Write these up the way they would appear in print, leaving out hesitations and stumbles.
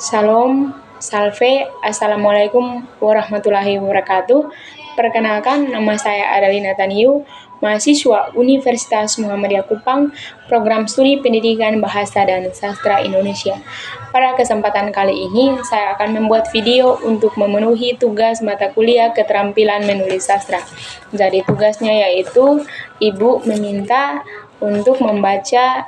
Salam, salve, assalamualaikum warahmatullahi wabarakatuh. Perkenalkan, nama saya Adalina Taniu, mahasiswa Universitas Muhammadiyah Kupang, program studi pendidikan bahasa dan sastra Indonesia. Pada kesempatan kali ini, saya akan membuat video untuk memenuhi tugas mata kuliah keterampilan menulis sastra. Jadi tugasnya yaitu Ibu meminta untuk membaca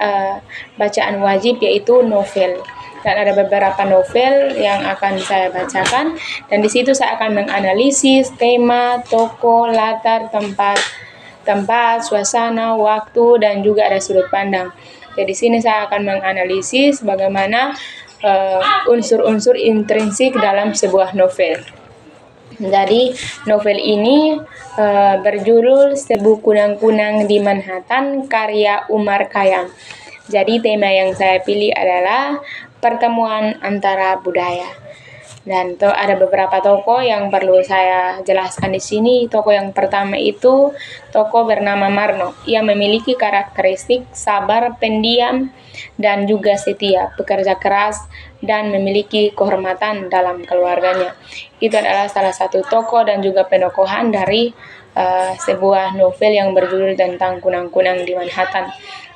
bacaan wajib yaitu novel. Dan ada beberapa novel yang akan saya bacakan, dan di situ saya akan menganalisis tema, tokoh, latar, tempat, suasana, waktu, dan juga ada sudut pandang. Jadi di sini saya akan menganalisis bagaimana unsur-unsur intrinsik dalam sebuah novel. Jadi novel ini berjudul Seribu Kunang-Kunang di Manhattan karya Umar Khayyam. Jadi tema yang saya pilih adalah pertemuan antara budaya. Dan ada beberapa tokoh yang perlu saya jelaskan di sini. Tokoh yang pertama itu tokoh bernama Marno. Ia memiliki karakteristik sabar, pendiam, dan juga setia, bekerja keras, dan memiliki kehormatan dalam keluarganya. Itu adalah salah satu tokoh dan juga penokohan dari sebuah novel yang berjudul tentang kunang-kunang di Manhattan.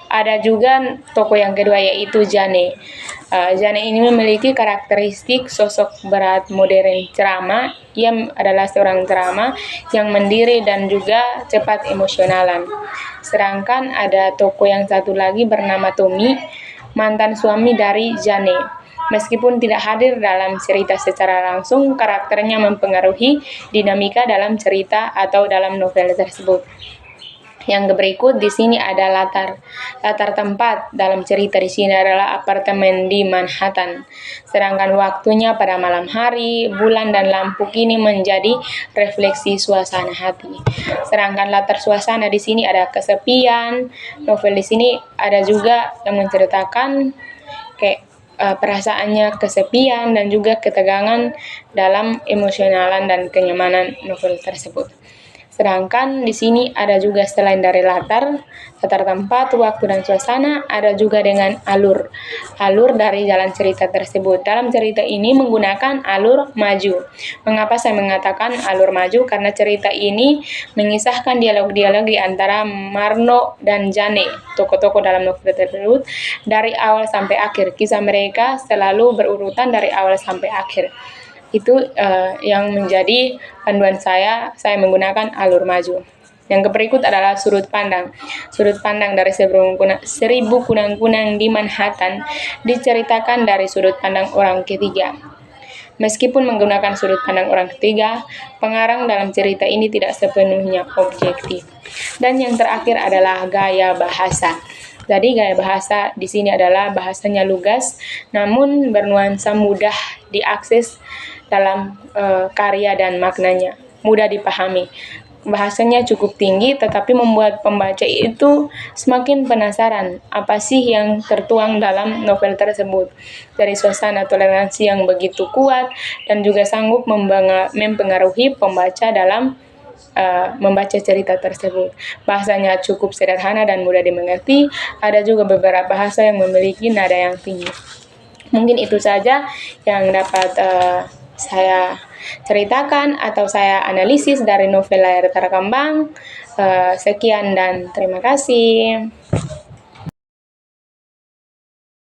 Ada juga tokoh yang kedua yaitu Jane. Jane ini memiliki karakteristik sosok berat, modern, ceramah. Ia adalah seorang ceramah yang mandiri dan juga cepat emosionalan. Sedangkan ada tokoh yang satu lagi bernama Tommy, mantan suami dari Jane. Meskipun tidak hadir dalam cerita secara langsung, karakternya mempengaruhi dinamika dalam cerita atau dalam novel tersebut. Yang berikut di sini ada latar tempat dalam cerita di sini adalah apartemen di Manhattan. Sedangkan waktunya pada malam hari, bulan dan lampu kini menjadi refleksi suasana hati. Sedangkan latar suasana di sini ada kesepian. Novel di sini ada juga yang menceritakan perasaannya kesepian dan juga ketegangan dalam emosionalan dan kenyamanan novel tersebut. Sedangkan di sini ada juga selain dari latar tempat, waktu dan suasana, ada juga dengan alur dari jalan cerita tersebut. Dalam cerita ini menggunakan alur maju. Mengapa saya mengatakan alur maju? Karena cerita ini mengisahkan dialog-dialog di antara Marno dan Jane, tokoh-tokoh dalam novel tersebut, dari awal sampai akhir. Kisah mereka selalu berurutan dari awal sampai akhir. Itu yang menjadi panduan saya menggunakan alur maju. Yang berikut adalah sudut pandang. Sudut pandang dari Seribu Kunang-Kunang di Manhattan diceritakan dari sudut pandang orang ketiga. Meskipun menggunakan sudut pandang orang ketiga, pengarang dalam cerita ini tidak sepenuhnya objektif. Dan yang terakhir adalah gaya bahasa. Jadi gaya bahasa di sini adalah bahasanya lugas, namun bernuansa mudah diakses dalam karya dan maknanya, mudah dipahami. Bahasanya cukup tinggi, tetapi membuat pembaca itu semakin penasaran apa sih yang tertuang dalam novel tersebut. Dari suasana toleransi yang begitu kuat dan juga sanggup mempengaruhi pembaca dalam membaca cerita tersebut. Bahasanya cukup sederhana dan mudah dimengerti. Ada juga beberapa bahasa yang memiliki nada yang tinggi. Mungkin itu saja yang dapat saya ceritakan atau saya analisis dari novel Layar Terkembang. Sekian dan terima kasih.